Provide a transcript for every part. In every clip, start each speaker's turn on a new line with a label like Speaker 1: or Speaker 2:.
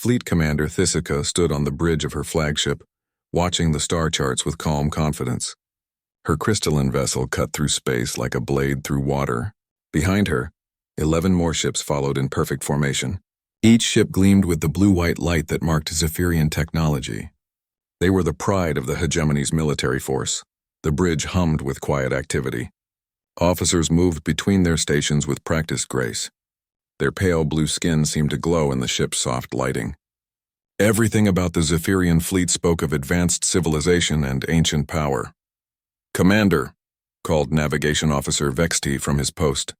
Speaker 1: Fleet Commander Thisica stood on the bridge of her flagship, watching the star charts with calm confidence. Her crystalline vessel cut through space like a blade through water. Behind her, 11 more ships followed in perfect formation. Each ship gleamed with the blue-white light that marked Zephyrian technology. They were the pride of the hegemony's military force. The bridge hummed with quiet activity. Officers moved between their stations with practiced grace. Their pale blue skin seemed to glow in the ship's soft lighting. Everything about the Zephyrian fleet spoke of advanced civilization and ancient power. "Commander," called Navigation Officer Vexti from his post.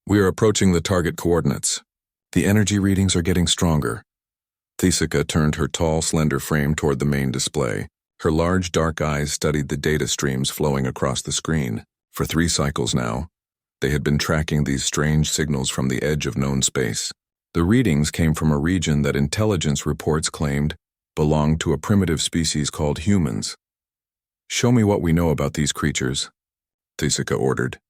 Speaker 1: "We are approaching the target coordinates. The energy readings are getting stronger." Thisica turned her tall, slender frame toward the main display. Her large, dark eyes studied the data streams flowing across the screen. For 3 cycles now, they had been tracking these strange signals from the edge of known space. The readings came from a region that intelligence reports claimed belonged to a primitive species called humans. "Show me what we know about these creatures," Thisica ordered.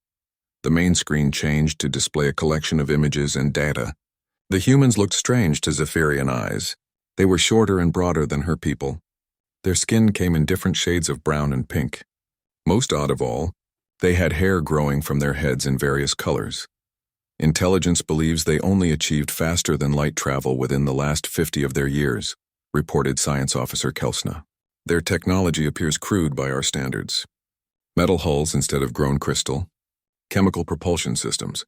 Speaker 1: The main screen changed to display a collection of images and data. The humans looked strange to Zephyrian eyes. They were shorter and broader than her people. Their skin came in different shades of brown and pink. Most odd of all, they had hair growing from their heads in various colors. Intelligence believes they only achieved faster than light travel within the last 50 of their years, reported Science Officer Kelsna. Their technology appears crude by our standards. Metal hulls instead of grown crystal. Chemical propulsion systems.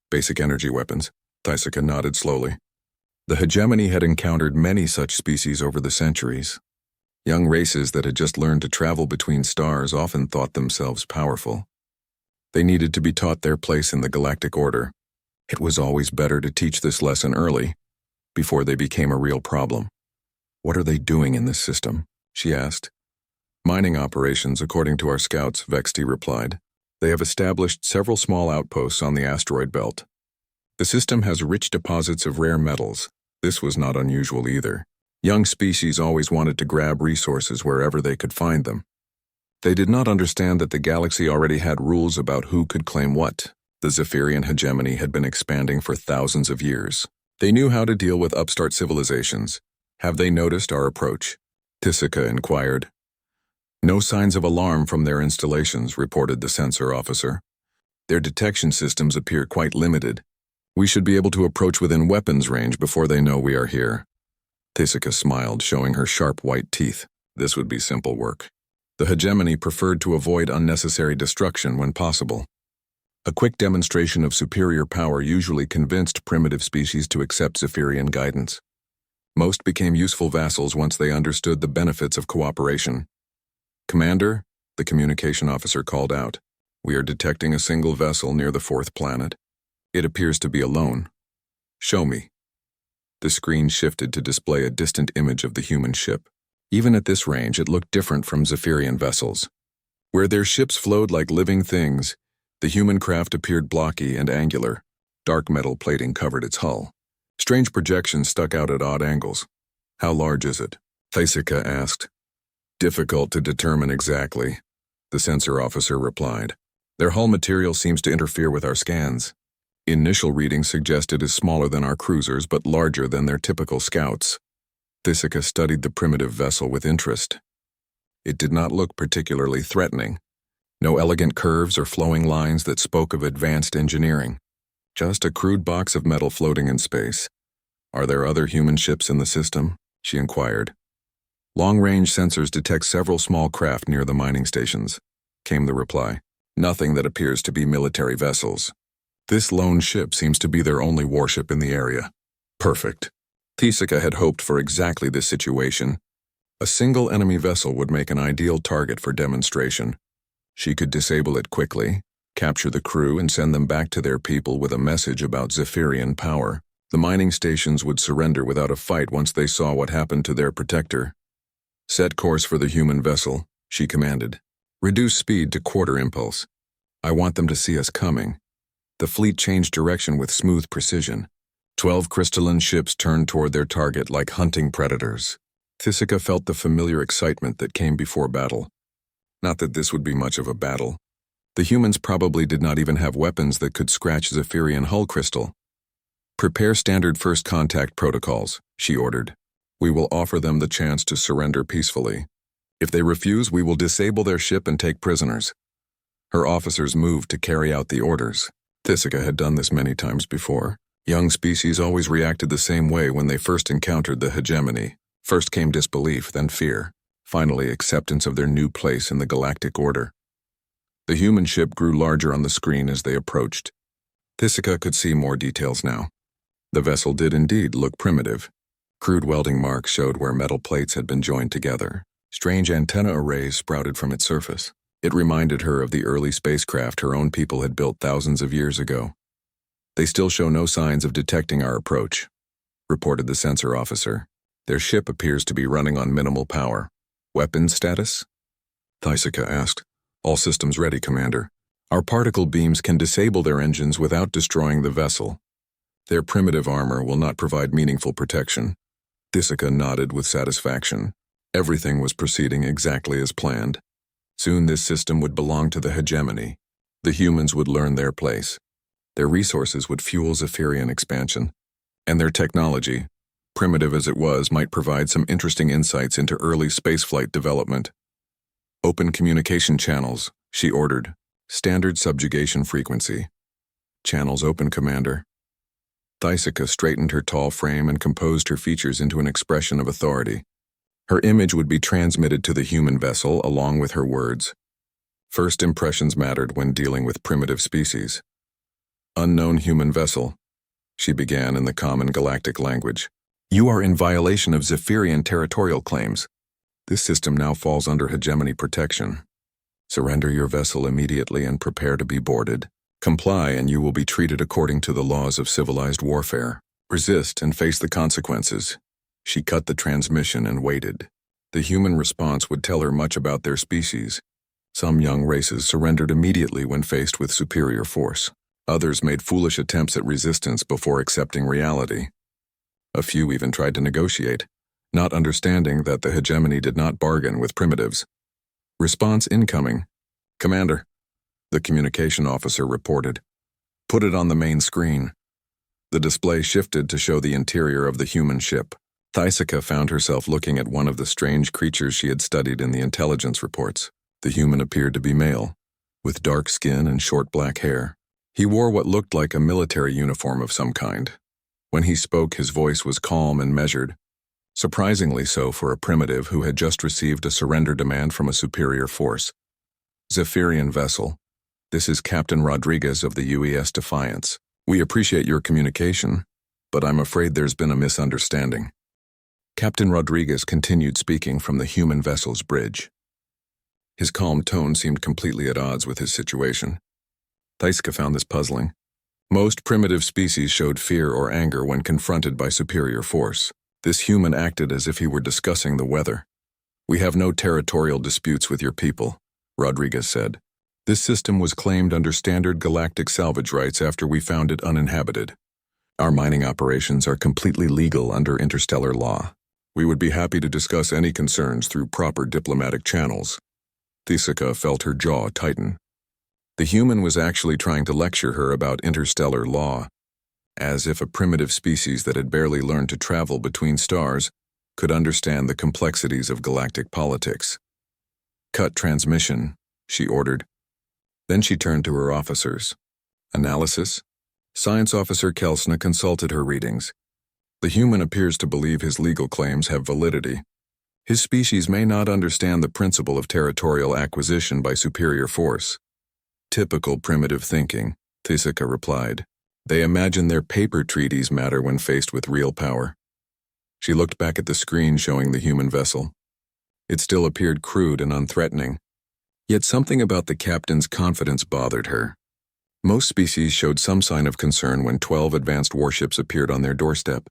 Speaker 1: Basic energy weapons. Thisica nodded slowly. The hegemony had encountered many such species over the centuries. Young races that had just learned to travel between stars often thought themselves powerful. They needed to be taught their place in the galactic order. It was always better to teach this lesson early, before they became a real problem. "What are they doing in this system?" she asked. "Mining operations, according to our scouts," Vexti replied. "They have established several small outposts on the asteroid belt. The system has rich deposits of rare metals. This was not unusual either. Young species always wanted to grab resources wherever they could find them. They did not understand that the galaxy already had rules about who could claim what. The Zephyrian hegemony had been expanding for thousands of years. They knew how to deal with upstart civilizations. Have they noticed our approach?" Thisica inquired. "No signs of alarm from their installations," reported the sensor officer. "Their detection systems appear quite limited. We should be able to approach within weapons range before they know we are here." Thisica smiled, showing her sharp white teeth. This would be simple work. The hegemony preferred to avoid unnecessary destruction when possible. A quick demonstration of superior power usually convinced primitive species to accept Zephyrian guidance. Most became useful vassals once they understood the benefits of cooperation. "Commander," the communication officer called out, "we are detecting a single vessel near the 4th planet. It appears to be alone. Show me." The screen shifted to display a distant image of the human ship. Even at this range, it looked different from Zephyrian vessels. Where their ships flowed like living things, the human craft appeared blocky and angular. Dark metal plating covered its hull. Strange projections stuck out at odd angles. "How large is it?" Thisica asked. "Difficult to determine exactly," the sensor officer replied. "Their hull material seems to interfere with our scans. Initial readings suggest it is smaller than our cruisers but larger than their typical scouts." Thisica studied the primitive vessel with interest. It did not look particularly threatening. No elegant curves or flowing lines that spoke of advanced engineering. Just a crude box of metal floating in space. "Are there other human ships in the system?" she inquired. "Long-range sensors detect several small craft near the mining stations," came the reply. "Nothing that appears to be military vessels. This lone ship seems to be their only warship in the area." Perfect. Thisica had hoped for exactly this situation. A single enemy vessel would make an ideal target for demonstration. She could disable it quickly, capture the crew, and send them back to their people with a message about Zephyrian power. The mining stations would surrender without a fight once they saw what happened to their protector. "Set course for the human vessel," she commanded. "Reduce speed to quarter impulse. I want them to see us coming." The fleet changed direction with smooth precision. 12 crystalline ships turned toward their target like hunting predators. Thisica felt the familiar excitement that came before battle. Not that this would be much of a battle. The humans probably did not even have weapons that could scratch Zephyrian hull crystal. Prepare standard first contact protocols, she ordered. We will offer them the chance to surrender peacefully. If they refuse, we will disable their ship and take prisoners. Her officers moved to carry out the orders. Thisica had done this many times before. Young species always reacted the same way when they first encountered the hegemony. First came disbelief, then fear. Finally, acceptance of their new place in the galactic order. The human ship grew larger on the screen as they approached. Thisica could see more details now. The vessel did indeed look primitive. Crude welding marks showed where metal plates had been joined together. Strange antenna arrays sprouted from its surface. It reminded her of the early spacecraft her own people had built thousands of years ago. They still show no signs of detecting our approach, reported the sensor officer. Their ship appears to be running on minimal power. Weapons status? Thisica asked. All systems ready, Commander. Our particle beams can disable their engines without destroying the vessel. Their primitive armor will not provide meaningful protection. Thisica nodded with satisfaction. Everything was proceeding exactly as planned. Soon this system would belong to the hegemony. The humans would learn their place. Their resources would fuel Zephyrian expansion. And their technology, primitive as it was, might provide some interesting insights into early spaceflight development. Open communication channels, she ordered. Standard subjugation frequency. Channels open, Commander. Thisica straightened her tall frame and composed her features into an expression of authority. Her image would be transmitted to the human vessel along with her words. First impressions mattered when dealing with primitive species. Unknown human vessel, she began in the common galactic language. You are in violation of Zephyrian territorial claims. This system now falls under hegemony protection. Surrender your vessel immediately and prepare to be boarded. Comply and you will be treated according to the laws of civilized warfare. Resist and face the consequences. She cut the transmission and waited. The human response would tell her much about their species. Some young races surrendered immediately when faced with superior force. Others made foolish attempts at resistance before accepting reality. A few even tried to negotiate, not understanding that the hegemony did not bargain with primitives. Response incoming. Commander, the communication officer reported. Put it on the main screen. The display shifted to show the interior of the human ship. Thisica found herself looking at one of the strange creatures she had studied in the intelligence reports. The human appeared to be male, with dark skin and short black hair. He wore what looked like a military uniform of some kind. When he spoke, his voice was calm and measured, surprisingly so for a primitive who had just received a surrender demand from a superior force. Zephyrian vessel, this is Captain Rodriguez of the UES Defiance. We appreciate your communication, but I'm afraid there's been a misunderstanding. Captain Rodriguez continued speaking from the human vessel's bridge. His calm tone seemed completely at odds with his situation. Thisica found this puzzling. Most primitive species showed fear or anger when confronted by superior force. This human acted as if he were discussing the weather. We have no territorial disputes with your people, Rodriguez said. This system was claimed under standard galactic salvage rights after we found it uninhabited. Our mining operations are completely legal under interstellar law. We would be happy to discuss any concerns through proper diplomatic channels. Thisica felt her jaw tighten. The human was actually trying to lecture her about interstellar law, as if a primitive species that had barely learned to travel between stars could understand the complexities of galactic politics. Cut transmission, she ordered. Then she turned to her officers. Analysis? Science Officer Kelsna consulted her readings. The human appears to believe his legal claims have validity. His species may not understand the principle of territorial acquisition by superior force. Typical primitive thinking, Thisica replied. They imagine their paper treaties matter when faced with real power. She looked back at the screen showing the human vessel. It still appeared crude and unthreatening. Yet something about the captain's confidence bothered her. Most species showed some sign of concern when 12 advanced warships appeared on their doorstep.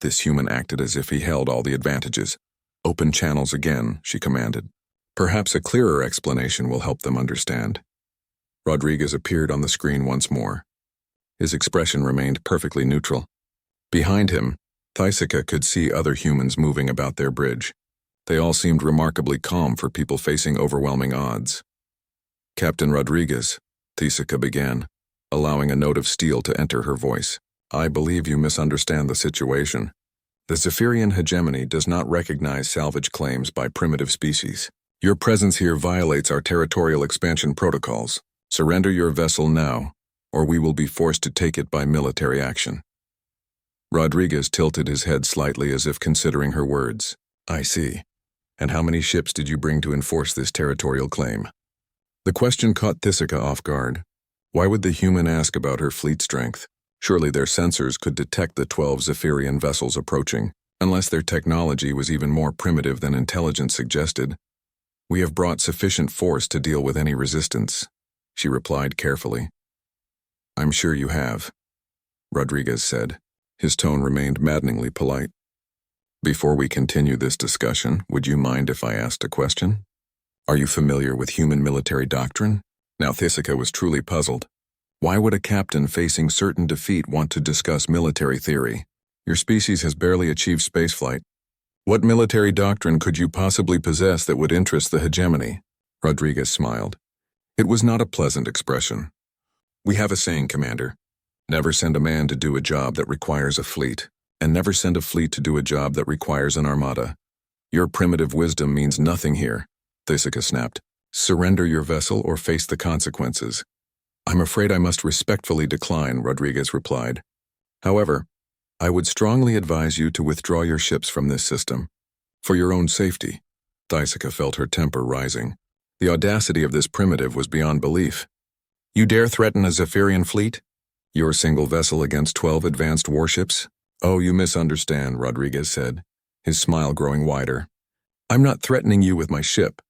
Speaker 1: This human acted as if he held all the advantages. Open channels again, she commanded. Perhaps a clearer explanation will help them understand. Rodriguez appeared on the screen once more. His expression remained perfectly neutral. Behind him, Thisica could see other humans moving about their bridge. They all seemed remarkably calm for people facing overwhelming odds. Captain Rodriguez, Thisica began, allowing a note of steel to enter her voice. I believe you misunderstand the situation. The Zephyrian hegemony does not recognize salvage claims by primitive species. Your presence here violates our territorial expansion protocols. Surrender your vessel now, or we will be forced to take it by military action. Rodriguez tilted his head slightly as if considering her words. I see. And how many ships did you bring to enforce this territorial claim? The question caught Thisica off guard. Why would the human ask about her fleet strength? Surely their sensors could detect the 12 Zephyrian vessels approaching, unless their technology was even more primitive than intelligence suggested. We have brought sufficient force to deal with any resistance, she replied carefully. I'm sure you have, Rodriguez said. His tone remained maddeningly polite. Before we continue this discussion, would you mind if I asked a question? Are you familiar with human military doctrine? Now Thisica was truly puzzled. Why would a captain facing certain defeat want to discuss military theory? Your species has barely achieved spaceflight. What military doctrine could you possibly possess that would interest the hegemony? Rodriguez smiled. It was not a pleasant expression. We have a saying, Commander. Never send a man to do a job that requires a fleet, and never send a fleet to do a job that requires an armada. Your primitive wisdom means nothing here, Thisica snapped. Surrender your vessel or face the consequences. I'm afraid I must respectfully decline, Rodriguez replied. However, I would strongly advise you to withdraw your ships from this system. For your own safety. Thisica felt her temper rising. The audacity of this primitive was beyond belief. You dare threaten a Zephyrian fleet? Your single vessel against 12 advanced warships? Oh, you misunderstand, Rodriguez said, his smile growing wider. I'm not threatening you with my ship.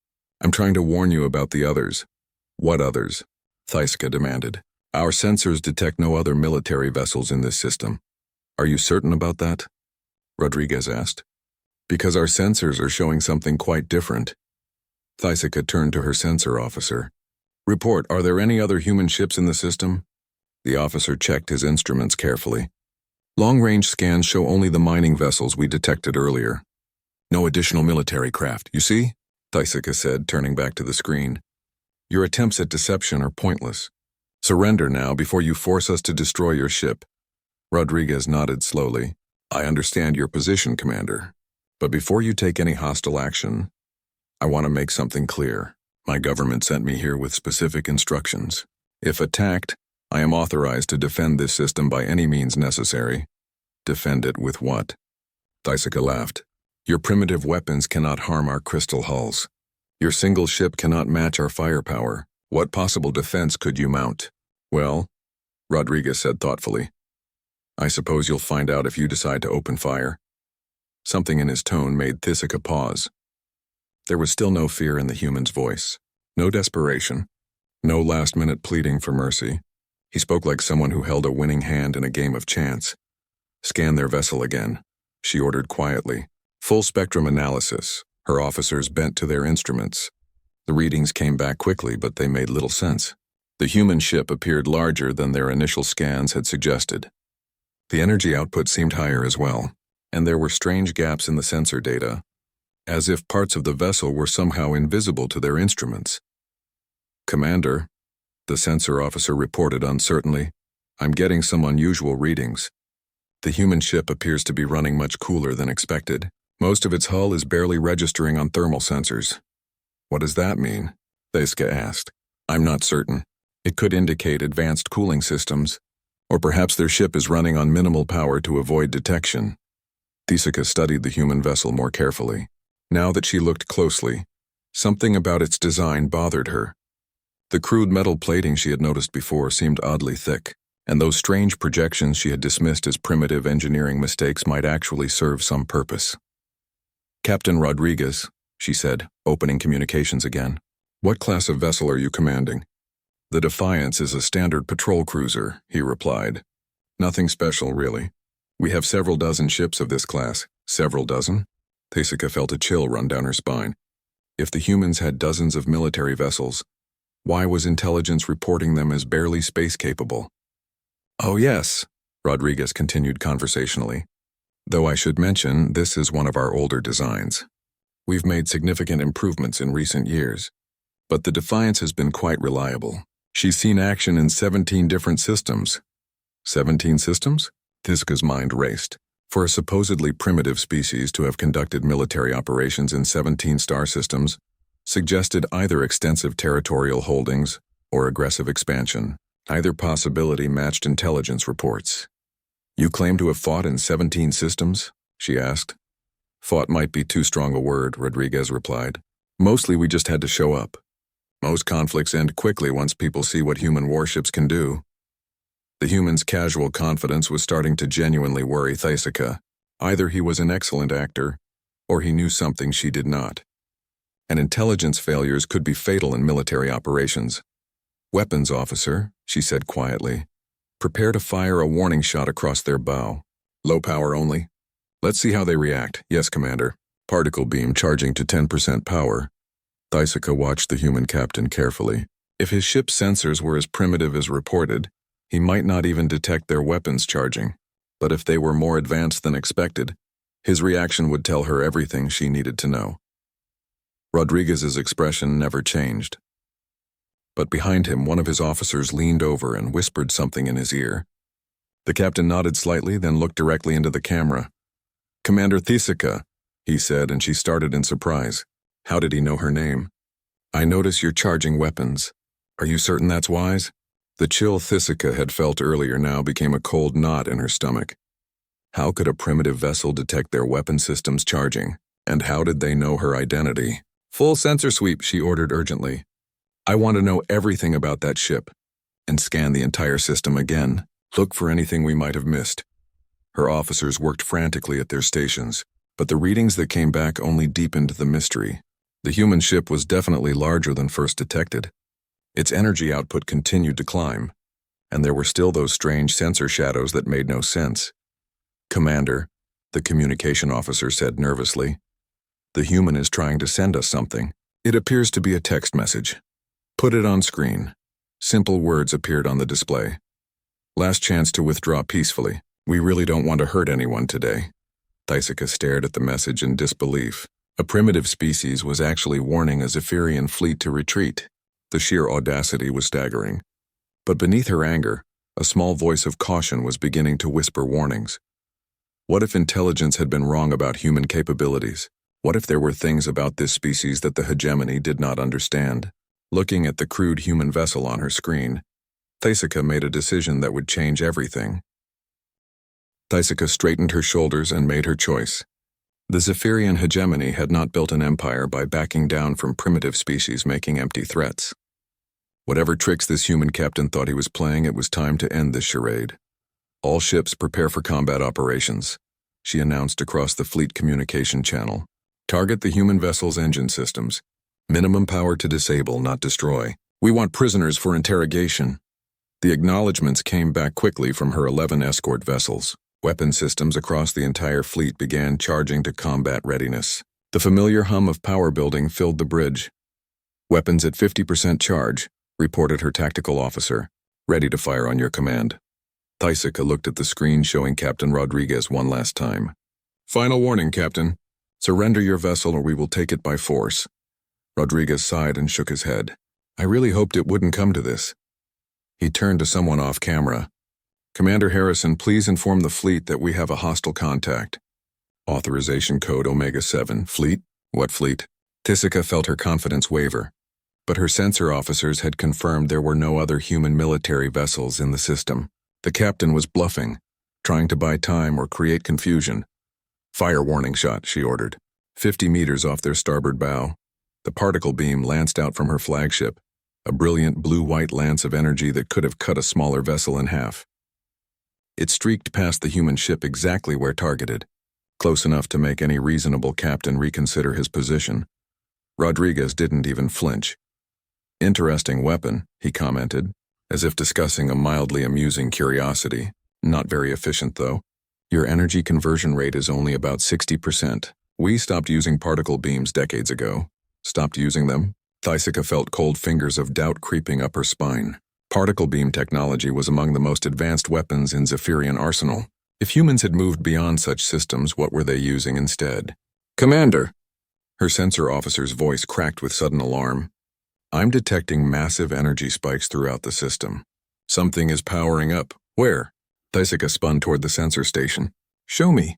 Speaker 1: I'm trying to warn you about the others. What others? Thisica demanded. Our sensors detect no other military vessels in this system. Are you certain about that? Rodriguez asked. Because our sensors are showing something quite different. Thisica turned to her sensor officer. Report, are there any other human ships in the system? The officer checked his instruments carefully. Long-range scans show only the mining vessels we detected earlier. No additional military craft, you see? Thisica said, turning back to the screen. Your attempts at deception are pointless. Surrender now before you force us to destroy your ship. Rodriguez nodded slowly. I understand your position, Commander. But before you take any hostile action, I want to make something clear. My government sent me here with specific instructions. If attacked, I am authorized to defend this system by any means necessary. Defend it with what? Thisica laughed. Your primitive weapons cannot harm our crystal hulls. Your single ship cannot match our firepower. What possible defense could you mount? Well, Rodriguez said thoughtfully, I suppose you'll find out if you decide to open fire. Something in his tone made Thisica pause. There was still no fear in the human's voice, no desperation, no last-minute pleading for mercy. He spoke like someone who held a winning hand in a game of chance. Scan their vessel again, she ordered quietly. Full spectrum analysis. Her officers bent to their instruments. The readings came back quickly, but they made little sense. The human ship appeared larger than their initial scans had suggested. The energy output seemed higher as well, and there were strange gaps in the sensor data, as if parts of the vessel were somehow invisible to their instruments. Commander, the sensor officer reported uncertainly, I'm getting some unusual readings. The human ship appears to be running much cooler than expected. Most of its hull is barely registering on thermal sensors. What does that mean? Thisica asked. I'm not certain. It could indicate advanced cooling systems, or perhaps their ship is running on minimal power to avoid detection. Thisica studied the human vessel more carefully. Now that she looked closely, something about its design bothered her. The crude metal plating she had noticed before seemed oddly thick, and those strange projections she had dismissed as primitive engineering mistakes might actually serve some purpose. Captain Rodriguez, she said, opening communications again. What class of vessel are you commanding? The Defiance is a standard patrol cruiser, he replied. Nothing special, really. We have several dozen ships of this class. Several dozen? Thisica felt a chill run down her spine. If the humans had dozens of military vessels, why was intelligence reporting them as barely space-capable? Oh yes, Rodriguez continued conversationally. Though I should mention, this is one of our older designs. We've made significant improvements in recent years, but the Defiance has been quite reliable. She's seen action in 17 different systems. 17 systems? Thysika's mind raced. For a supposedly primitive species to have conducted military operations in 17 star systems suggested either extensive territorial holdings or aggressive expansion. Either possibility matched intelligence reports. "You claim to have fought in 17 systems?" she asked. "Fought might be too strong a word," Rodriguez replied. "Mostly we just had to show up. Most conflicts end quickly once people see what human warships can do." The human's casual confidence was starting to genuinely worry Thysika. Either he was an excellent actor, or he knew something she did not. And intelligence failures could be fatal in military operations. "Weapons officer," she said quietly. "Prepare to fire a warning shot across their bow. Low power only. Let's see how they react." "Yes, Commander." Particle beam charging to 10% power. Thysika watched the human captain carefully. If his ship's sensors were as primitive as reported, he might not even detect their weapons charging. But if they were more advanced than expected, his reaction would tell her everything she needed to know. Rodriguez's expression never changed. But behind him, one of his officers leaned over and whispered something in his ear. The captain nodded slightly, then looked directly into the camera. "Commander Thysika," he said, and she started in surprise. How did he know her name? "I notice you're charging weapons. Are you certain that's wise?" The chill Thysika had felt earlier now became a cold knot in her stomach. How could a primitive vessel detect their weapon systems charging? And how did they know her identity? "Full sensor sweep," she ordered urgently. "I want to know everything about that ship. And scan the entire system again. Look for anything we might have missed." Her officers worked frantically at their stations, but the readings that came back only deepened the mystery. The human ship was definitely larger than first detected. Its energy output continued to climb, and there were still those strange sensor shadows that made no sense. "Commander," the communication officer said nervously, "the human is trying to send us something. It appears to be a text message." "Put it on screen." Simple words appeared on the display. "Last chance to withdraw peacefully. We really don't want to hurt anyone today." Thysika stared at the message in disbelief. A primitive species was actually warning a Zephyrian fleet to retreat. The sheer audacity was staggering. But beneath her anger, a small voice of caution was beginning to whisper warnings. What if intelligence had been wrong about human capabilities? What if there were things about this species that the hegemony did not understand? Looking at the crude human vessel on her screen, Thysika made a decision that would change everything. Thysika straightened her shoulders and made her choice. The Zephyrian hegemony had not built an empire by backing down from primitive species making empty threats. Whatever tricks this human captain thought he was playing, it was time to end this charade. "All ships prepare for combat operations," she announced across the fleet communication channel. "Target the human vessel's engine systems. Minimum power to disable, not destroy. We want prisoners for interrogation." The acknowledgments came back quickly from her 11 escort vessels. Weapon systems across the entire fleet began charging to combat readiness. The familiar hum of power building filled the bridge. "Weapons at 50% charge," reported her tactical officer. "Ready to fire on your command." Thysika looked at the screen showing Captain Rodriguez one last time. "Final warning, Captain. Surrender your vessel or we will take it by force." Rodriguez sighed and shook his head. "I really hoped it wouldn't come to this." He turned to someone off camera. "Commander Harrison, please inform the fleet that we have a hostile contact." Authorization code Omega-7. "Fleet? What fleet?" Thysika felt her confidence waver. But her sensor officers had confirmed there were no other human military vessels in the system. The captain was bluffing, trying to buy time or create confusion. "Fire warning shot," she ordered. 50 meters off their starboard bow. The particle beam lanced out from her flagship, a brilliant blue-white lance of energy that could have cut a smaller vessel in half. It streaked past the human ship exactly where targeted, close enough to make any reasonable captain reconsider his position. Rodriguez didn't even flinch. "Interesting weapon," he commented, as if discussing a mildly amusing curiosity. "Not very efficient, though. Your energy conversion rate is only about 60%. We stopped using particle beams decades ago." "Stopped using them?" Thysika felt cold fingers of doubt creeping up her spine. Particle beam technology was among the most advanced weapons in Zephyrian arsenal. If humans had moved beyond such systems, what were they using instead? "Commander!" Her sensor officer's voice cracked with sudden alarm. "I'm detecting massive energy spikes throughout the system. Something is powering up." "Where?" Thysica spun toward the sensor station. Show me.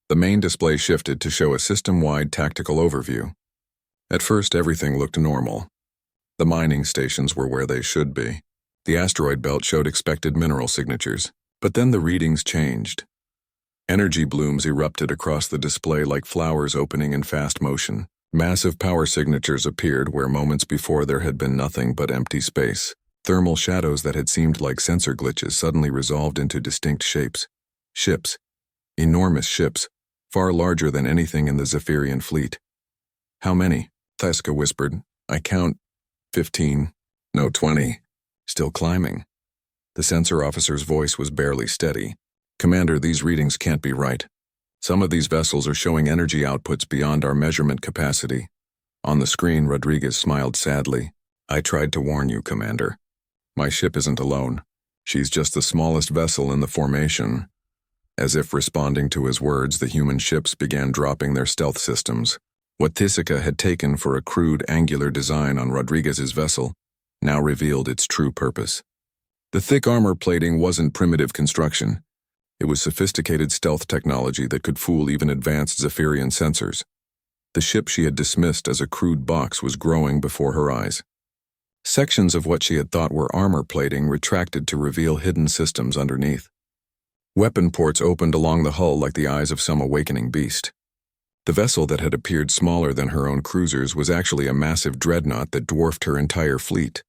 Speaker 1: The main display shifted to show a system-wide tactical overview. At first, everything looked normal. The mining stations were where they should be. The asteroid belt showed expected mineral signatures. But then the readings changed. Energy blooms erupted across the display like flowers opening in fast motion. Massive power signatures appeared where moments before there had been nothing but empty space. Thermal shadows that had seemed like sensor glitches suddenly resolved into distinct shapes. Ships. Enormous ships, far larger than anything in the Zephyrian fleet. How many? Thysica whispered. I count 15. No, 20. Still climbing. The sensor officer's voice was barely steady. Commander, these readings can't be right. Some of these vessels are showing energy outputs beyond our measurement capacity. On the screen, Rodriguez smiled sadly. I tried to warn you, Commander. My ship isn't alone. She's just the smallest vessel in the formation. As if responding to his words, the human ships began dropping their stealth systems. What Thysica had taken for a crude, angular design on Rodriguez's vessel now revealed its true purpose. The thick armor plating wasn't primitive construction. It was sophisticated stealth technology that could fool even advanced Zephyrian sensors. The ship she had dismissed as a crude box was growing before her eyes. Sections of what she had thought were armor plating retracted to reveal hidden systems underneath. Weapon ports opened along the hull like the eyes of some awakening beast. The vessel that had appeared smaller than her own cruisers was actually a massive dreadnought that dwarfed her entire fleet.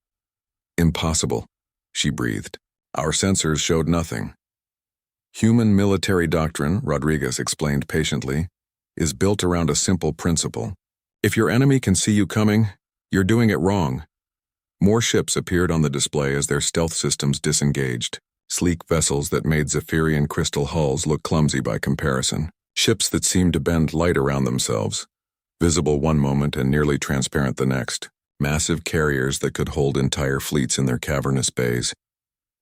Speaker 1: Impossible, she breathed. Our sensors showed nothing. Human military doctrine, Rodriguez explained patiently, is built around a simple principle. If your enemy can see you coming, you're doing it wrong. More ships appeared on the display as their stealth systems disengaged. Sleek vessels that made Zephyrian crystal hulls look clumsy by comparison. Ships that seemed to bend light around themselves, visible one moment and nearly transparent the next. Massive carriers that could hold entire fleets in their cavernous bays.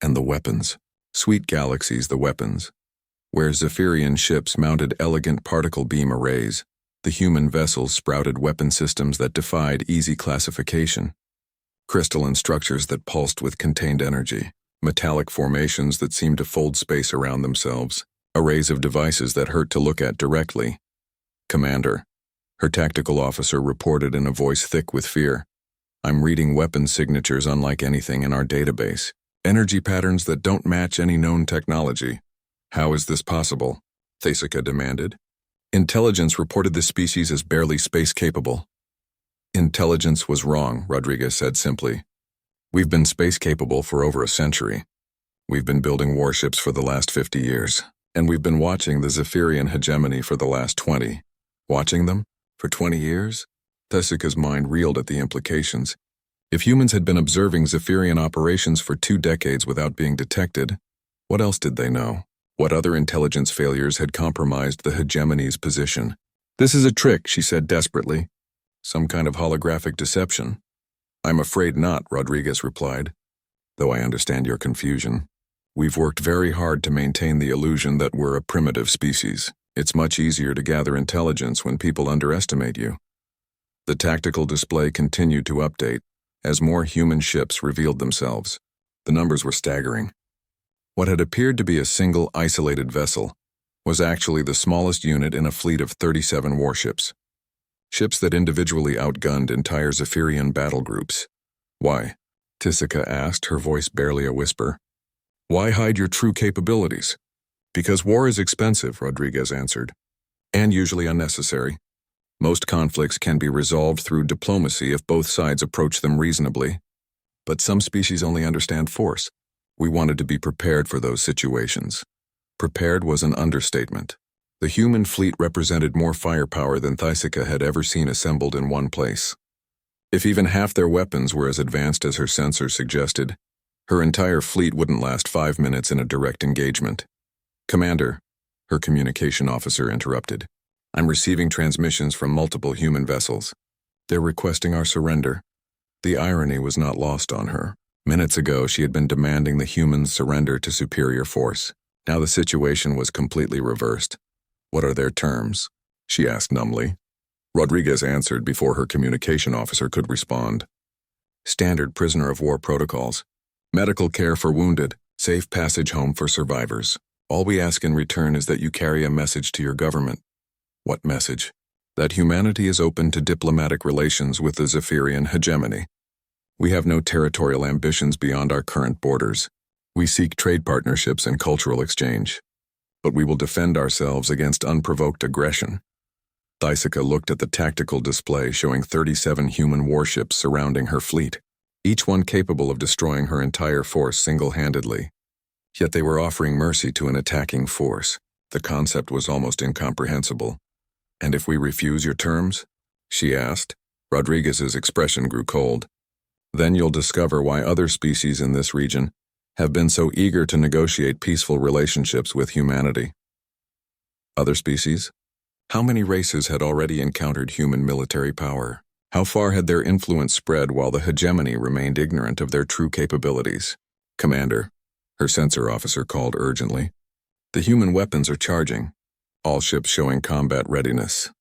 Speaker 1: And the weapons. Sweet galaxies, the weapons. Where Zephyrian ships mounted elegant particle beam arrays, the human vessels sprouted weapon systems that defied easy classification. Crystalline structures that pulsed with contained energy. Metallic formations that seemed to fold space around themselves. Arrays of devices that hurt to look at directly. Commander, her tactical officer reported in a voice thick with fear. I'm reading weapon signatures unlike anything in our database. Energy patterns that don't match any known technology. How is this possible? Thysica demanded. Intelligence reported this species as barely space-capable. Intelligence was wrong, Rodriguez said simply. We've been space-capable for over a century. We've been building warships for the last 50 years. And we've been watching the Zephyrian hegemony for the last 20. Watching them? For 20 years? Thysica's mind reeled at the implications. If humans had been observing Zephyrian operations for 2 decades without being detected, what else did they know? What other intelligence failures had compromised the hegemony's position? This is a trick, she said desperately. Some kind of holographic deception. I'm afraid not, Rodriguez replied, though I understand your confusion. We've worked very hard to maintain the illusion that we're a primitive species. It's much easier to gather intelligence when people underestimate you. The tactical display continued to update as more human ships revealed themselves. The numbers were staggering. What had appeared to be a single isolated vessel was actually the smallest unit in a fleet of 37 warships. Ships that individually outgunned entire Zephyrian battle groups. Why? Thysica asked, her voice barely a whisper. Why hide your true capabilities? Because war is expensive, Rodriguez answered, and usually unnecessary. Most conflicts can be resolved through diplomacy if both sides approach them reasonably. But some species only understand force. We wanted to be prepared for those situations. Prepared was an understatement. The human fleet represented more firepower than Thysica had ever seen assembled in one place. If even half their weapons were as advanced as her sensors suggested, her entire fleet wouldn't last 5 minutes in a direct engagement. Commander, her communication officer interrupted. I'm receiving transmissions from multiple human vessels. They're requesting our surrender. The irony was not lost on her. Minutes ago, she had been demanding the humans surrender to superior force. Now the situation was completely reversed. What are their terms? She asked numbly. Rodriguez answered before her communication officer could respond. Standard prisoner of war protocols. Medical care for wounded, Safe passage home for survivors. All we ask in return is that you carry a message to your government. What message? That humanity is open to diplomatic relations with the Zephyrian hegemony. We have no territorial ambitions beyond our current borders. We seek trade partnerships and cultural exchange. But we will defend ourselves against unprovoked aggression. Thysica looked at the tactical display showing 37 human warships surrounding her fleet, each one capable of destroying her entire force single-handedly. Yet they were offering mercy to an attacking force. The concept was almost incomprehensible. "And if we refuse your terms?" she asked. Rodriguez's expression grew cold. "Then you'll discover why other species in this region have been so eager to negotiate peaceful relationships with humanity." Other species? How many races had already encountered human military power? How far had their influence spread while the hegemony remained ignorant of their true capabilities? "Commander," her sensor officer called urgently. "The human weapons are charging. All ships showing combat readiness."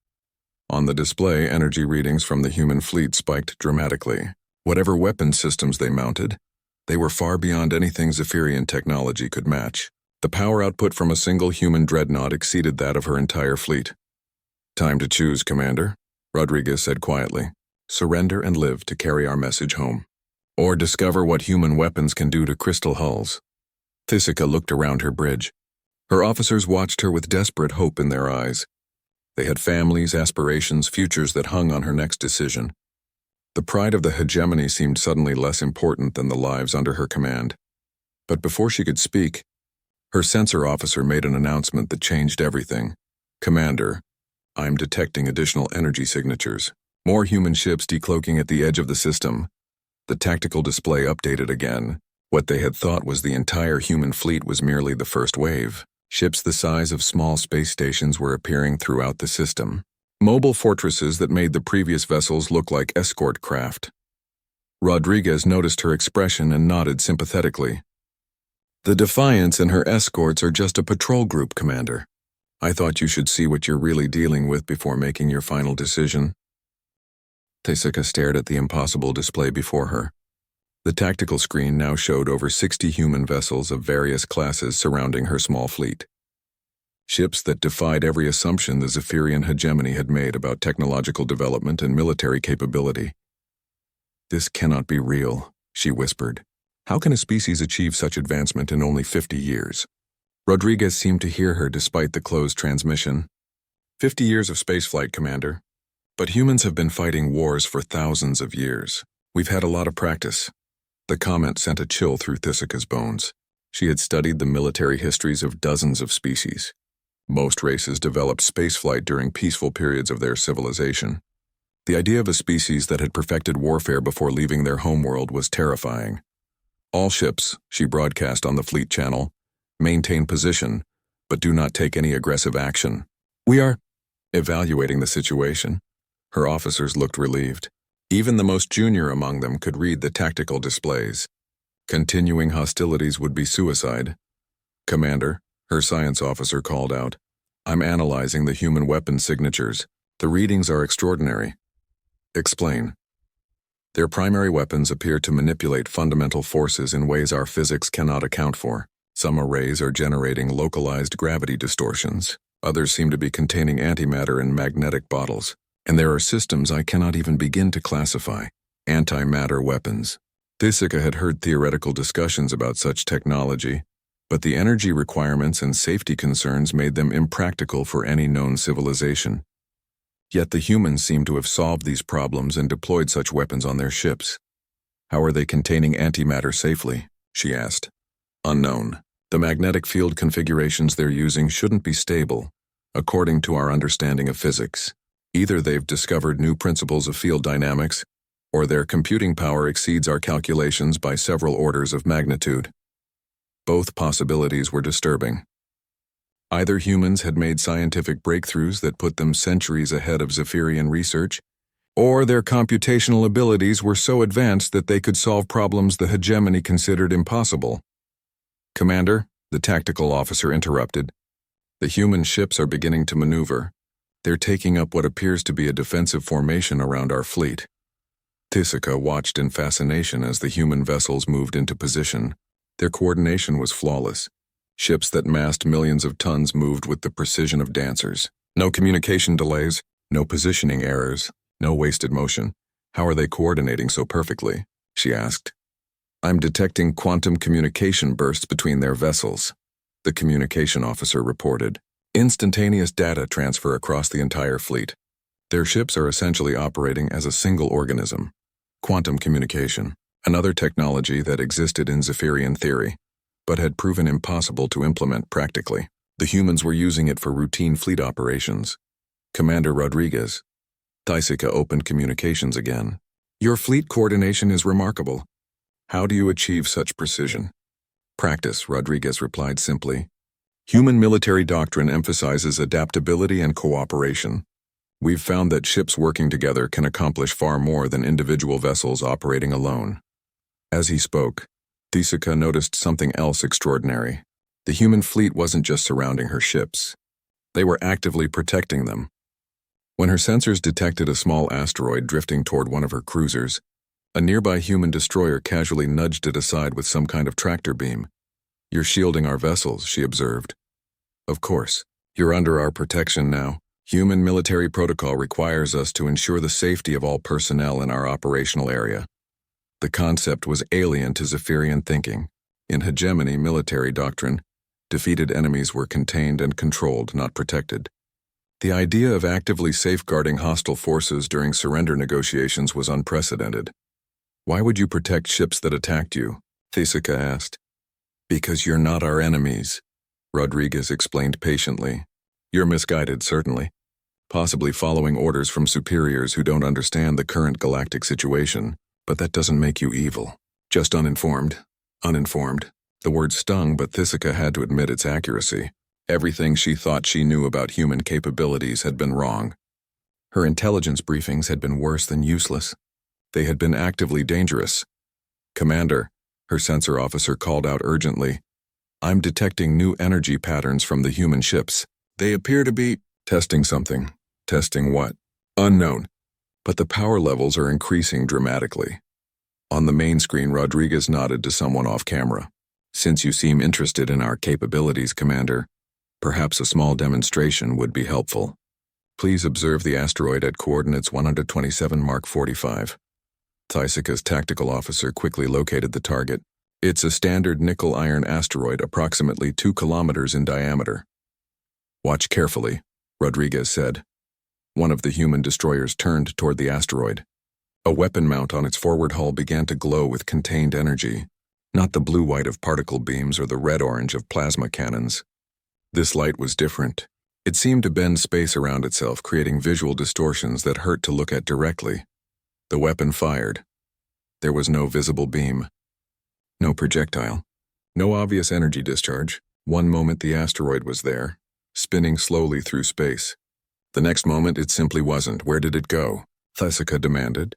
Speaker 1: On the display, energy readings from the human fleet spiked dramatically. Whatever weapon systems they mounted, they were far beyond anything Zephyrian technology could match. The power output from a single human dreadnought exceeded that of her entire fleet. "Time to choose, Commander," Rodriguez said quietly. "Surrender and live to carry our message home. Or discover what human weapons can do to crystal hulls." Thysica looked around her bridge. Her officers watched her with desperate hope in their eyes. They had families, aspirations, futures that hung on her next decision. The pride of the hegemony seemed suddenly less important than the lives under her command. But before she could speak, her sensor officer made an announcement that changed everything. "Commander, I'm detecting additional energy signatures. More human ships decloaking at the edge of the system." The tactical display updated again. What they had thought was the entire human fleet was merely the first wave. Ships the size of small space stations were appearing throughout the system. Mobile fortresses that made the previous vessels look like escort craft. Rodriguez noticed her expression and nodded sympathetically. "The Defiance and her escorts are just a patrol group, Commander. I thought you should see what you're really dealing with before making your final decision." Thysica stared at the impossible display before her. The tactical screen now showed over 60 human vessels of various classes surrounding her small fleet. Ships that defied every assumption the Zephyrian hegemony had made about technological development and military capability. "This cannot be real," she whispered. "How can a species achieve such advancement in only 50 years? Rodriguez seemed to hear her despite the closed transmission. 50 years of spaceflight, Commander. But humans have been fighting wars for thousands of years. We've had a lot of practice." The comment sent a chill through Thysica's bones. She had studied the military histories of dozens of species. Most races developed spaceflight during peaceful periods of their civilization. The idea of a species that had perfected warfare before leaving their homeworld was terrifying. "All ships," she broadcast on the fleet channel, "maintain position, but do not take any aggressive action. We are evaluating the situation." Her officers looked relieved. Even the most junior among them could read the tactical displays. Continuing hostilities would be suicide. "Commander," her science officer called out, "I'm analyzing the human weapon signatures. The readings are extraordinary." "Explain." "Their primary weapons appear to manipulate fundamental forces in ways our physics cannot account for. Some arrays are generating localized gravity distortions. Others seem to be containing antimatter in magnetic bottles. And there are systems I cannot even begin to classify. Antimatter weapons." Thysica had heard theoretical discussions about such technology, but the energy requirements and safety concerns made them impractical for any known civilization. Yet the humans seemed to have solved these problems and deployed such weapons on their ships. "How are they containing antimatter safely?" she asked. "Unknown. The magnetic field configurations they're using shouldn't be stable, according to our understanding of physics. Either they've discovered new principles of field dynamics, or their computing power exceeds our calculations by several orders of magnitude." Both possibilities were disturbing. Either humans had made scientific breakthroughs that put them centuries ahead of Zephyrian research, or their computational abilities were so advanced that they could solve problems the hegemony considered impossible. "Commander," the tactical officer interrupted, "the human ships are beginning to maneuver. They're taking up what appears to be a defensive formation around our fleet." Thysica watched in fascination as the human vessels moved into position. Their coordination was flawless. Ships that massed millions of tons moved with the precision of dancers. No communication delays, no positioning errors, no wasted motion. How are they coordinating so perfectly? She asked. I'm detecting quantum communication bursts between their vessels, the communication officer reported. Instantaneous data transfer across the entire fleet. Their ships are essentially operating as a single organism. Quantum communication, another technology that existed in Zephyrian theory, but had proven impossible to implement practically. The humans were using it for routine fleet operations. Commander Rodriguez. Thaisika opened communications again. Your fleet coordination is remarkable. How do you achieve such precision? Practice, Rodriguez replied simply. Human military doctrine emphasizes adaptability and cooperation. We've found that ships working together can accomplish far more than individual vessels operating alone. As he spoke, Thaisika noticed something else extraordinary. The human fleet wasn't just surrounding her ships. They were actively protecting them. When her sensors detected a small asteroid drifting toward one of her cruisers, a nearby human destroyer casually nudged it aside with some kind of tractor beam. You're shielding our vessels, she observed. Of course. You're under our protection now. Human military protocol requires us to ensure the safety of all personnel in our operational area. The concept was alien to Zephyrian thinking. In hegemony military doctrine, defeated enemies were contained and controlled, not protected. The idea of actively safeguarding hostile forces during surrender negotiations was unprecedented. Why would you protect ships that attacked you? Thaisika asked. Because you're not our enemies, Rodriguez explained patiently. You're misguided, certainly. Possibly following orders from superiors who don't understand the current galactic situation, but that doesn't make you evil. Just uninformed. Uninformed. The word stung, but Thaisika had to admit its accuracy. Everything she thought she knew about human capabilities had been wrong. Her intelligence briefings had been worse than useless. They had been actively dangerous. Commander, her sensor officer called out urgently. I'm detecting new energy patterns from the human ships. They appear to be testing something. Testing what? Unknown. But the power levels are increasing dramatically. On the main screen, Rodriguez nodded to someone off camera. Since you seem interested in our capabilities, Commander, perhaps a small demonstration would be helpful. Please observe the asteroid at coordinates 127 Mark 45. Thaisika's tactical officer quickly located the target. It's a standard nickel-iron asteroid approximately 2 kilometers in diameter. Watch carefully, Rodriguez said. One of the human destroyers turned toward the asteroid. A weapon mount on its forward hull began to glow with contained energy, not the blue-white of particle beams or the red-orange of plasma cannons. This light was different. It seemed to bend space around itself, creating visual distortions that hurt to look at directly. The weapon fired. There was no visible beam. No projectile. No obvious energy discharge. One moment the asteroid was there, spinning slowly through space. The next moment it simply wasn't. Where did it go? Thaisika demanded.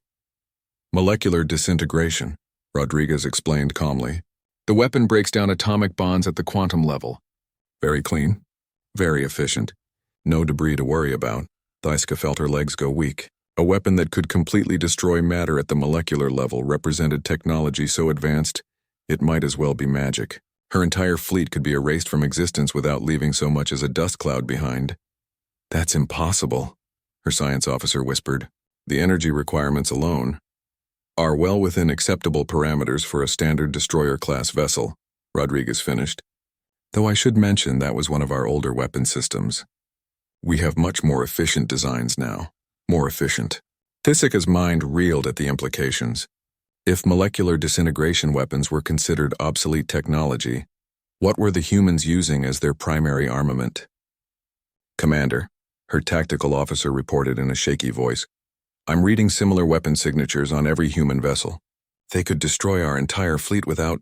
Speaker 1: Molecular disintegration, Rodriguez explained calmly. The weapon breaks down atomic bonds at the quantum level. Very clean. Very efficient. No debris to worry about. Thaisika felt her legs go weak. A weapon that could completely destroy matter at the molecular level represented technology so advanced, it might as well be magic. Her entire fleet could be erased from existence without leaving so much as a dust cloud behind. That's impossible, her science officer whispered. The energy requirements alone are well within acceptable parameters for a standard destroyer-class vessel, Rodriguez finished. Though I should mention that was one of our older weapon systems. We have much more efficient designs now. More efficient. Thaisika's mind reeled at the implications. If molecular disintegration weapons were considered obsolete technology, what were the humans using as their primary armament? Commander, her tactical officer reported in a shaky voice. I'm reading similar weapon signatures on every human vessel. They could destroy our entire fleet without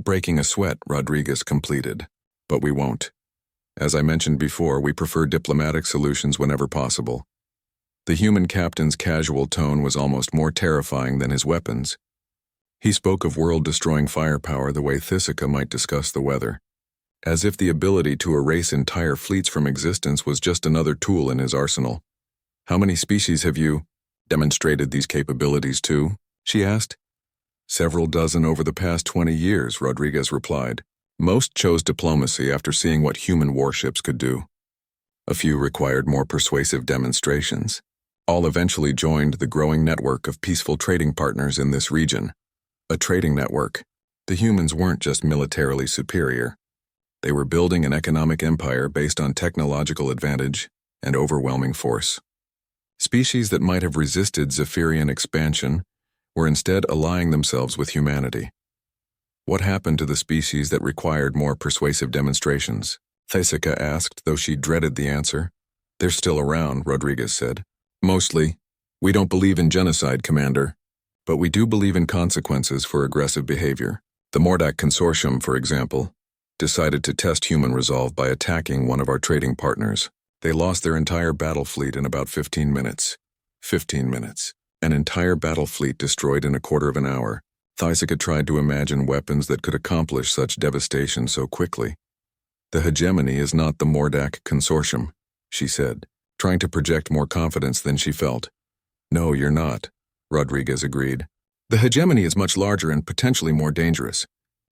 Speaker 1: breaking a sweat, Rodriguez completed. But we won't. As I mentioned before, we prefer diplomatic solutions whenever possible. The human captain's casual tone was almost more terrifying than his weapons. He spoke of world-destroying firepower the way Thaisika might discuss the weather, as if the ability to erase entire fleets from existence was just another tool in his arsenal. How many species have you demonstrated these capabilities to? She asked. Several dozen over the past 20 years, Rodriguez replied. Most chose diplomacy after seeing what human warships could do. A few required more persuasive demonstrations. All eventually joined the growing network of peaceful trading partners in this region. A trading network. The humans weren't just militarily superior. They were building an economic empire based on technological advantage and overwhelming force. Species that might have resisted Zephyrian expansion were instead allying themselves with humanity. What happened to the species that required more persuasive demonstrations? Thesica asked, though she dreaded the answer. They're still around, Rodriguez said. Mostly. We don't believe in genocide, Commander, but we do believe in consequences for aggressive behavior. The Mordak Consortium, for example, decided to test human resolve by attacking one of our trading partners. They lost their entire battle fleet in about 15 minutes. 15 minutes. An entire battle fleet destroyed in a quarter of an hour. Thesica tried to imagine weapons that could accomplish such devastation so quickly. The hegemony is not the Mordak Consortium, she said, trying to project more confidence than she felt. No, you're not, Rodriguez agreed. The hegemony is much larger and potentially more dangerous,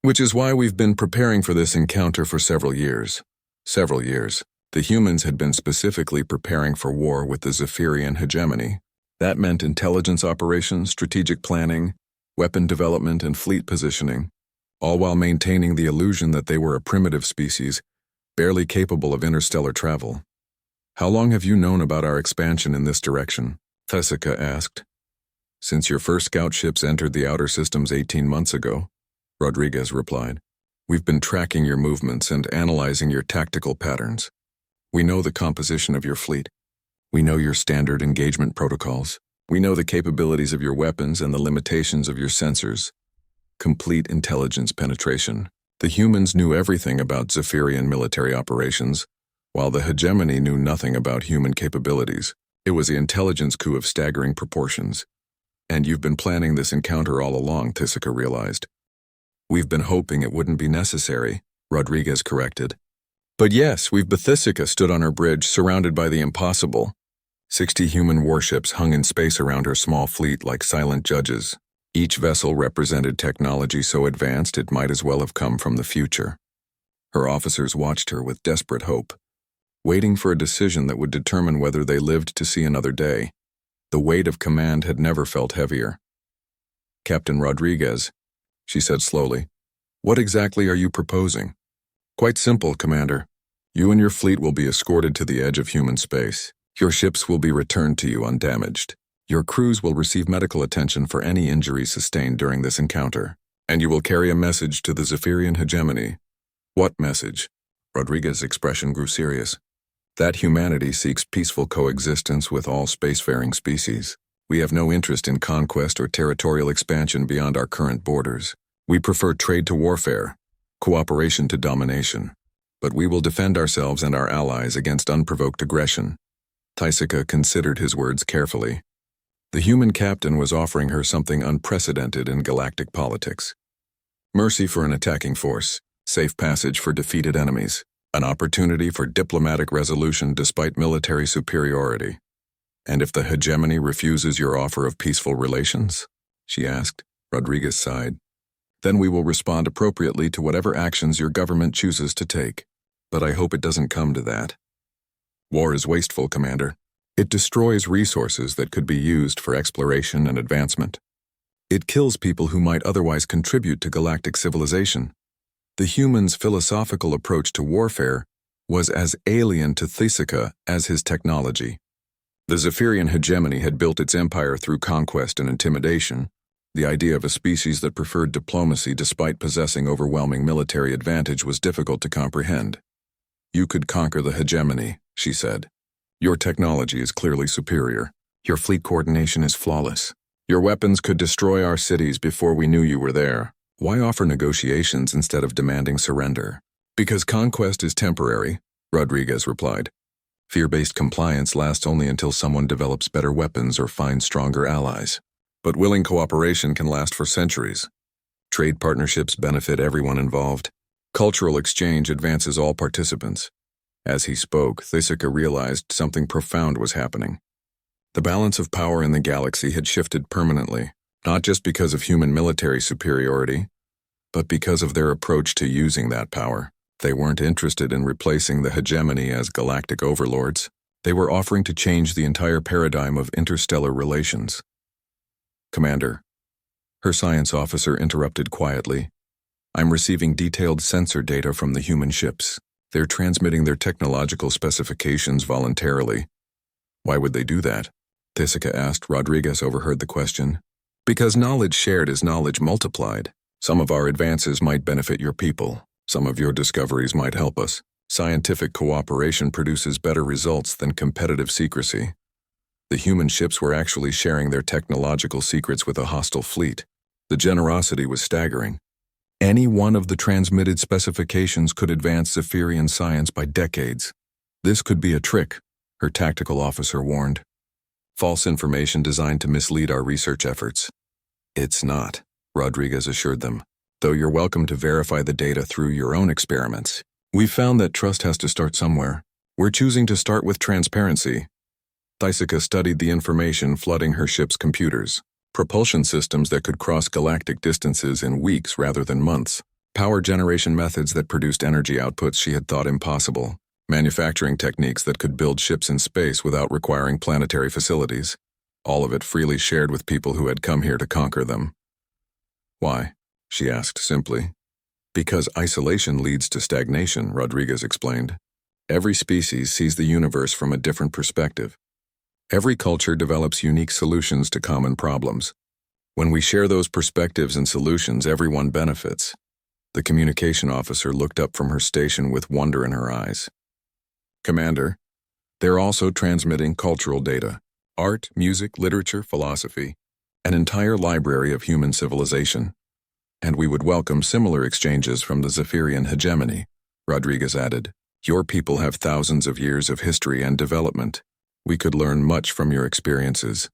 Speaker 1: which is why we've been preparing for this encounter for several years. Several years. The humans had been specifically preparing for war with the Zephyrian hegemony. That meant intelligence operations, strategic planning, weapon development, and fleet positioning, all while maintaining the illusion that they were a primitive species, barely capable of interstellar travel. How long have you known about our expansion in this direction? Thesica asked. Since your first scout ships entered the outer systems 18 months ago, Rodriguez replied. We've been tracking your movements and analyzing your tactical patterns. We know the composition of your fleet. We know your standard engagement protocols. We know the capabilities of your weapons and the limitations of your sensors. Complete intelligence penetration. The humans knew everything about Zephyrian military operations, while the hegemony knew nothing about human capabilities. It was the intelligence coup of staggering proportions. And you've been planning this encounter all along, Thesica realized. We've been hoping it wouldn't be necessary, Rodriguez corrected. But yes, Thesica stood on her bridge, surrounded by the impossible. 60 human warships hung in space around her small fleet like silent judges. Each vessel represented technology so advanced it might as well have come from the future. Her officers watched her with desperate hope, waiting for a decision that would determine whether they lived to see another day. The weight of command had never felt heavier. Captain Rodriguez, she said slowly, what exactly are you proposing? Quite simple, Commander. You and your fleet will be escorted to the edge of human space. Your ships will be returned to you undamaged. Your crews will receive medical attention for any injuries sustained during this encounter. And you will carry a message to the Zephyrian hegemony. What message? Rodriguez's expression grew serious. That humanity seeks peaceful coexistence with all spacefaring species. We have no interest in conquest or territorial expansion beyond our current borders. We prefer trade to warfare, cooperation to domination. But we will defend ourselves and our allies against unprovoked aggression. Thesica considered his words carefully. The human captain was offering her something unprecedented in galactic politics. Mercy for an attacking force, safe passage for defeated enemies, an opportunity for diplomatic resolution despite military superiority. And if the hegemony refuses your offer of peaceful relations? She asked. Rodriguez sighed. Then we will respond appropriately to whatever actions your government chooses to take. But I hope it doesn't come to that. War is wasteful, Commander. It destroys resources that could be used for exploration and advancement. It kills people who might otherwise contribute to galactic civilization. The humans' philosophical approach to warfare was as alien to Thesica as his technology. The Zephyrian hegemony had built its empire through conquest and intimidation. The idea of a species that preferred diplomacy despite possessing overwhelming military advantage was difficult to comprehend. You could conquer the hegemony, she said. Your technology is clearly superior. Your fleet coordination is flawless. Your weapons could destroy our cities before we knew you were there. Why offer negotiations instead of demanding surrender? Because conquest is temporary, Rodriguez replied. Fear-based compliance lasts only until someone develops better weapons or finds stronger allies. But willing cooperation can last for centuries. Trade partnerships benefit everyone involved. Cultural exchange advances all participants. As he spoke, Thesica realized something profound was happening. The balance of power in the galaxy had shifted permanently. Not just because of human military superiority, but because of their approach to using that power. They weren't interested in replacing the hegemony as galactic overlords. They were offering to change the entire paradigm of interstellar relations. Commander, her science officer interrupted quietly. I'm receiving detailed sensor data from the human ships. They're transmitting their technological specifications voluntarily. Why would they do that? Thisica asked. Rodriguez overheard the question. Because knowledge shared is knowledge multiplied. Some of our advances might benefit your people. Some of your discoveries might help us. Scientific cooperation produces better results than competitive secrecy. The human ships were actually sharing their technological secrets with a hostile fleet. The generosity was staggering. Any one of the transmitted specifications could advance Zephyrian science by decades. This could be a trick, her tactical officer warned. False information designed to mislead our research efforts. It's not, Rodriguez assured them, though you're welcome to verify the data through your own experiments. We've found that trust has to start somewhere. We're choosing to start with transparency. Thisica studied the information flooding her ship's computers. Propulsion systems that could cross galactic distances in weeks rather than months. Power generation methods that produced energy outputs she had thought impossible. Manufacturing techniques that could build ships in space without requiring planetary facilities. All of it freely shared with people who had come here to conquer them. Why? She asked simply. Because isolation leads to stagnation, Rodriguez explained. Every species sees the universe from a different perspective. Every culture develops unique solutions to common problems. When we share those perspectives and solutions, everyone benefits. The communication officer looked up from her station with wonder in her eyes. Commander, they're also transmitting cultural data. Art, music, literature, philosophy. An entire library of human civilization. And we would welcome similar exchanges from the Zephyrian hegemony, Rodriguez added. Your people have thousands of years of history and development. We could learn much from your experiences.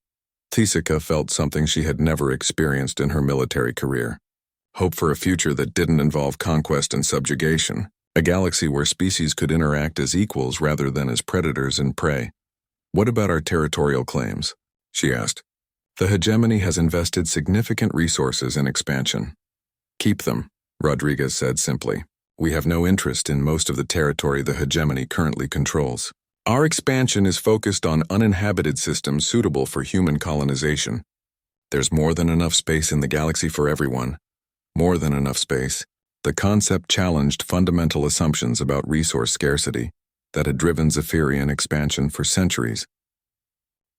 Speaker 1: Thisica felt something she had never experienced in her military career. Hope for a future that didn't involve conquest and subjugation. A galaxy where species could interact as equals rather than as predators and prey. What about our territorial claims? She asked. The hegemony has invested significant resources in expansion. Keep them, Rodriguez said simply. We have no interest in most of the territory the hegemony currently controls. Our expansion is focused on uninhabited systems suitable for human colonization. There's more than enough space in the galaxy for everyone. More than enough space. The concept challenged fundamental assumptions about resource scarcity that had driven Zephyrian expansion for centuries.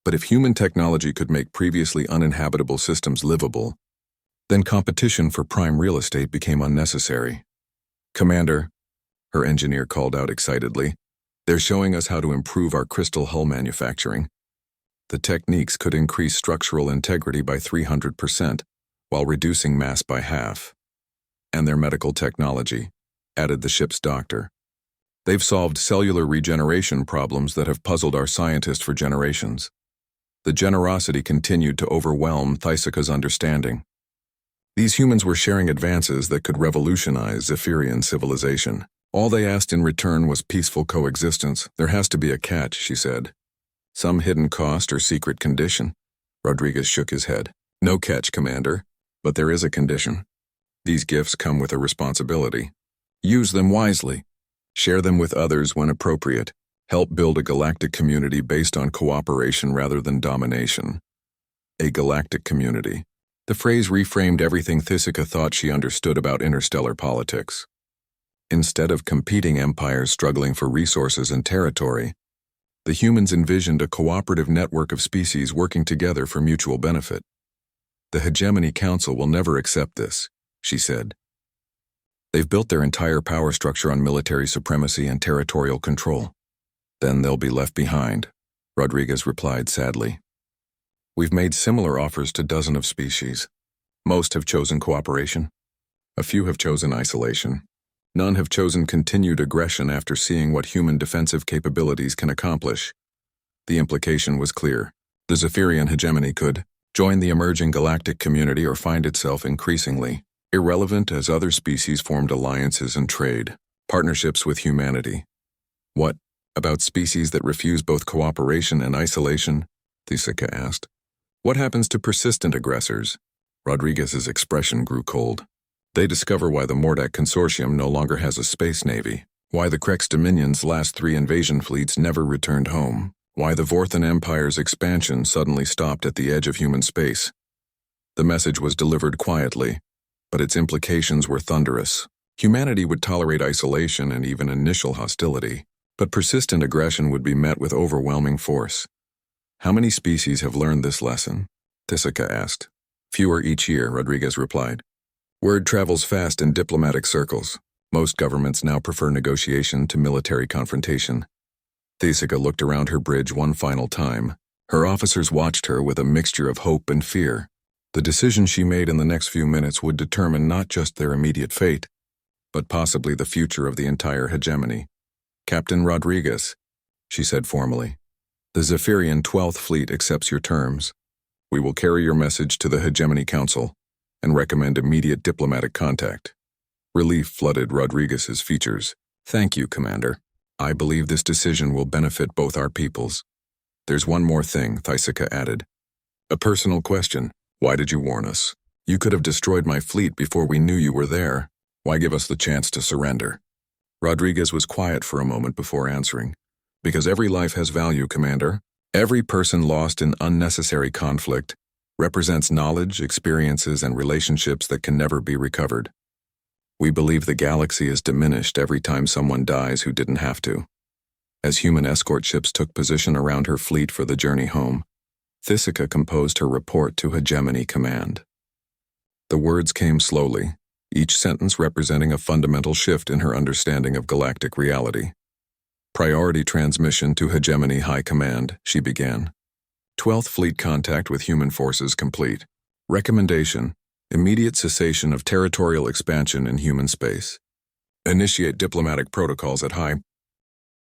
Speaker 1: But if human technology could make previously uninhabitable systems livable, then competition for prime real estate became unnecessary. Commander, her engineer called out excitedly, they're showing us how to improve our crystal hull manufacturing. The techniques could increase structural integrity by 300%, while reducing mass by half. And their medical technology, added the ship's doctor. They've solved cellular regeneration problems that have puzzled our scientists for generations. The generosity continued to overwhelm Thisica's understanding. These humans were sharing advances that could revolutionize Zephyrian civilization. All they asked in return was peaceful coexistence. There has to be a catch, she said. Some hidden cost or secret condition. Rodriguez shook his head. No catch, Commander. But there is a condition. These gifts come with a responsibility. Use them wisely. Share them with others when appropriate. Help build a galactic community based on cooperation rather than domination. A galactic community. The phrase reframed everything Thisica thought she understood about interstellar politics. Instead of competing empires struggling for resources and territory, the humans envisioned a cooperative network of species working together for mutual benefit. The Hegemony Council will never accept this, she said. They've built their entire power structure on military supremacy and territorial control. Then they'll be left behind, Rodriguez replied sadly. We've made similar offers to dozens of species. Most have chosen cooperation. A few have chosen isolation. None have chosen continued aggression after seeing what human defensive capabilities can accomplish. The implication was clear. The Zephyrian hegemony could join the emerging galactic community or find itself increasingly irrelevant as other species formed alliances and trade, partnerships with humanity. What about species that refuse both cooperation and isolation? Thisica asked. What happens to persistent aggressors? Rodriguez's expression grew cold. They discover why the Mordak Consortium no longer has a space navy, why the Krex Dominion's last 3 invasion fleets never returned home, why the Vorthan Empire's expansion suddenly stopped at the edge of human space. The message was delivered quietly, but its implications were thunderous. Humanity would tolerate isolation and even initial hostility, but persistent aggression would be met with overwhelming force. How many species have learned this lesson? Thisika asked. Fewer each year, Rodriguez replied. Word travels fast in diplomatic circles. Most governments now prefer negotiation to military confrontation. Thisika looked around her bridge one final time. Her officers watched her with a mixture of hope and fear. The decision she made in the next few minutes would determine not just their immediate fate, but possibly the future of the entire hegemony. Captain Rodriguez, she said formally, the Zephyrian 12th Fleet accepts your terms. We will carry your message to the Hegemony Council and recommend immediate diplomatic contact. Relief flooded Rodriguez's features. Thank you, Commander. I believe this decision will benefit both our peoples. There's one more thing, Thisika added. A personal question. Why did you warn us? You could have destroyed my fleet before we knew you were there. Why give us the chance to surrender? Rodriguez was quiet for a moment before answering. Because every life has value, Commander. Every person lost in unnecessary conflict represents knowledge, experiences, and relationships that can never be recovered. We believe the galaxy is diminished every time someone dies who didn't have to. As human escort ships took position around her fleet for the journey home, Thisika composed her report to Hegemony Command. The words came slowly, each sentence representing a fundamental shift in her understanding of galactic reality. Priority transmission to Hegemony High Command, she began. 12th Fleet contact with human forces complete. Recommendation: immediate cessation of territorial expansion in human space. Initiate diplomatic protocols at high.